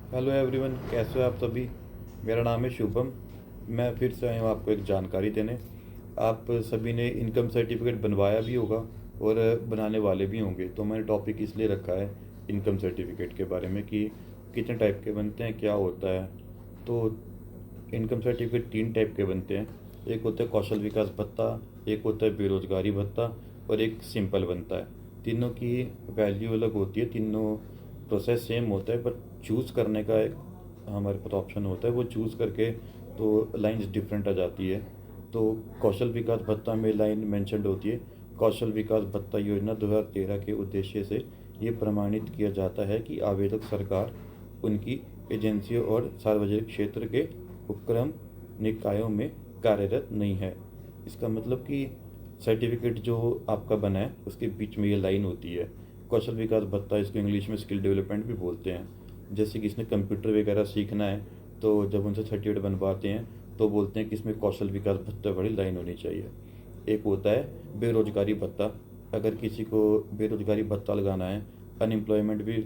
Hello everyone, कैसे हो आप सभी। मेरा नाम है शुभम। मैं फिर से आया हूँ आपको एक जानकारी देने। आप सभी ने इनकम सर्टिफिकेट बनवाया भी होगा और बनाने वाले भी होंगे, तो मैंने टॉपिक इसलिए रखा है इनकम सर्टिफिकेट के बारे में कि कितने टाइप के बनते हैं, क्या होता है। तो इनकम सर्टिफिकेट तीन टाइप के बनते हैं। एक होता है कौशल विकास भत्ता, एक होता है बेरोजगारी भत्ता और एक सिंपल बनता है। तीनों की वैल्यू अलग होती है, तीनों प्रोसेस सेम होता है, पर चूज़ करने का एक हमारे पास ऑप्शन होता है, वो चूज़ करके तो लाइंस डिफरेंट आ जाती है। तो कौशल विकास भत्ता में लाइन मेंशनड होती है, कौशल विकास भत्ता योजना 2013 के उद्देश्य से ये प्रमाणित किया जाता है कि आवेदक सरकार उनकी एजेंसियों और सार्वजनिक क्षेत्र के उपक्रम निकायों में कार्यरत नहीं है। इसका मतलब कि सर्टिफिकेट जो आपका बना है उसके बीच में ये लाइन होती है। कौशल विकास भत्ता, इसको इंग्लिश में स्किल डेवलपमेंट भी बोलते हैं। जैसे कि इसने कंप्यूटर वगैरह सीखना है, तो जब उनसे सर्टिफिकेट बनवाते हैं तो बोलते हैं कि इसमें कौशल विकास भत्ता वाली लाइन होनी चाहिए। एक होता है बेरोजगारी भत्ता। अगर किसी को बेरोजगारी भत्ता लगाना है, अनएम्प्लॉयमेंट भी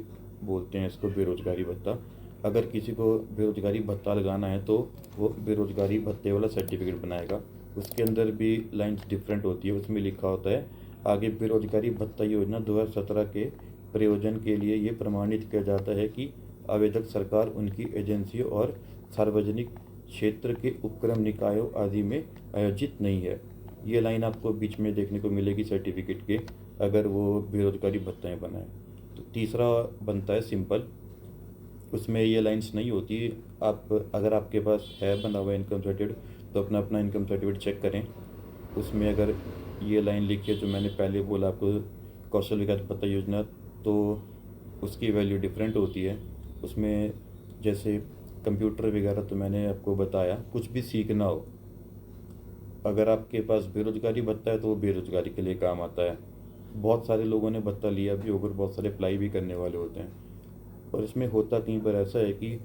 बोलते हैं इसको, बेरोजगारी भत्ता। अगर किसी को बेरोजगारी भत्ता लगाना है तो वो बेरोजगारी भत्ते वाला सर्टिफिकेट बनाएगा। उसके अंदर भी लाइंस डिफरेंट होती है, उसमें लिखा होता है आगे, बेरोजगारी भत्ता योजना 2017 के प्रयोजन के लिए ये प्रमाणित किया जाता है कि आवेदक सरकार उनकी एजेंसियों और सार्वजनिक क्षेत्र के उपक्रम निकायों आदि में आयोजित नहीं है। ये लाइन आपको बीच में देखने को मिलेगी सर्टिफिकेट के, अगर वो बेरोजगारी भत्ता बनाए। तो तीसरा बनता है सिंपल। उसमें ये लाइंस नहीं होती। आप अगर आपके पास है बना हुआ इनकम सर्टिफिकेट तो अपना अपना इनकम सर्टिफिकेट चेक करें। उसमें अगर ये लाइन लिखी है जो मैंने पहले बोला आपको, कौशल विकास भत्ता योजना, तो उसकी वैल्यू डिफरेंट होती है। उसमें जैसे कंप्यूटर वगैरह तो मैंने आपको बताया, कुछ भी सीखना हो, अगर आपके पास बेरोजगारी भत्ता है तो वो बेरोजगारी के लिए काम आता है। बहुत सारे लोगों ने भत्ता लिया भी होगा, बहुत सारे अप्लाई भी करने वाले होते हैं। और इसमें होता कई बार ऐसा है कि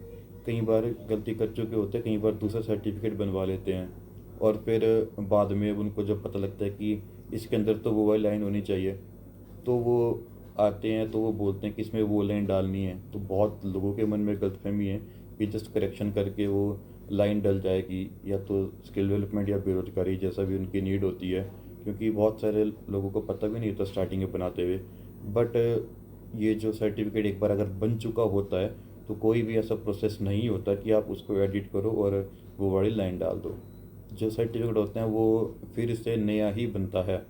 कई बार गलती कर चुके होते हैं, कई बार दूसरा सर्टिफिकेट बनवा लेते हैं और फिर बाद में उनको जब पता लगता है कि इसके अंदर तो वो वाली लाइन होनी चाहिए, तो वो आते हैं तो वो बोलते हैं कि इसमें वो लाइन डालनी है। तो बहुत लोगों के मन में गलतफहमी है कि जस्ट करेक्शन करके वो लाइन डल जाएगी, या तो स्किल डेवलपमेंट या बेरोजगारी जैसा भी उनकी नीड होती है, क्योंकि बहुत सारे लोगों को पता भी नहीं होता स्टार्टिंग में बनाते हुए। बट ये जो सर्टिफिकेट एक बार अगर बन चुका होता है तो कोई भी ऐसा प्रोसेस नहीं होता कि आप उसको एडिट करो और वो वाली लाइन डाल दो। जो सर्टिफिकेट होते हैं वो फिर से नया ही बनता है,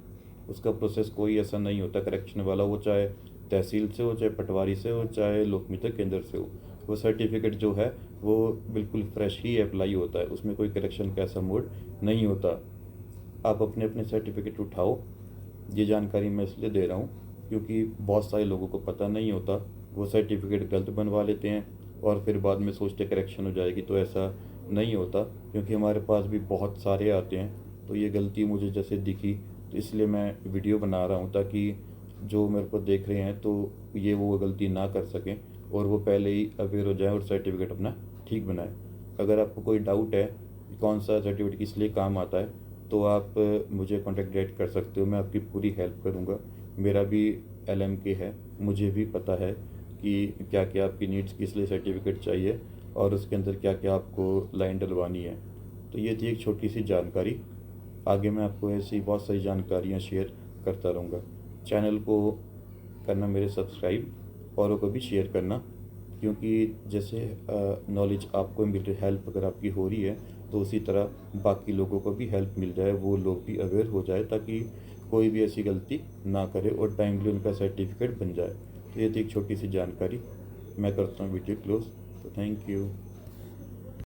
उसका प्रोसेस कोई ऐसा नहीं होता करेक्शन वाला। वो चाहे तहसील से हो, चाहे पटवारी से हो, चाहे लोक मित्र केंद्र से हो, वो सर्टिफिकेट जो है वो बिल्कुल फ्रेश ही अप्लाई होता है, उसमें कोई करेक्शन का ऐसा मोड नहीं होता। आप अपने अपने सर्टिफिकेट उठाओ। ये जानकारी मैं इसलिए दे रहा हूँ क्योंकि बहुत सारे लोगों को पता नहीं होता, वो सर्टिफिकेट गलत बनवा लेते हैं और फिर बाद में सोचते करेक्शन हो जाएगी। तो ऐसा नहीं होता, क्योंकि हमारे पास भी बहुत सारे आते हैं। तो ये गलती मुझे जैसे दिखी तो इसलिए मैं वीडियो बना रहा हूँ, ताकि जो मेरे को देख रहे हैं तो ये वो गलती ना कर सकें और वो पहले ही अवेयर हो जाए और सर्टिफिकेट अपना ठीक बनाए। अगर आपको कोई डाउट है कि कौन सा सर्टिफिकेट किस लिए काम आता है, तो आप मुझे कॉन्टेक्ट डायरेक्ट कर सकते हो, मैं आपकी पूरी हेल्प करूँगा। मेरा भी LMK है, मुझे भी पता है कि क्या क्या आपकी नीड्स किस लिए सर्टिफिकेट चाहिए और उसके अंदर क्या क्या आपको लाइन डलवानी है। तो ये थी एक छोटी सी जानकारी। आगे मैं आपको ऐसी बहुत सारी जानकारियाँ शेयर करता रहूँगा। चैनल को करना मेरे सब्सक्राइब, औरों को भी शेयर करना, क्योंकि जैसे नॉलेज आपको मिल रही, हेल्प अगर आपकी हो रही है तो उसी तरह बाकी लोगों को भी हेल्प मिल जाए, वो लोग भी अवेयर हो जाए, ताकि कोई भी ऐसी गलती ना करे और टाइमली उनका सर्टिफिकेट बन जाए। तो ये थी एक छोटी सी जानकारी। मैं करता हूँ वीडियो क्लोज। तो थैंक यू।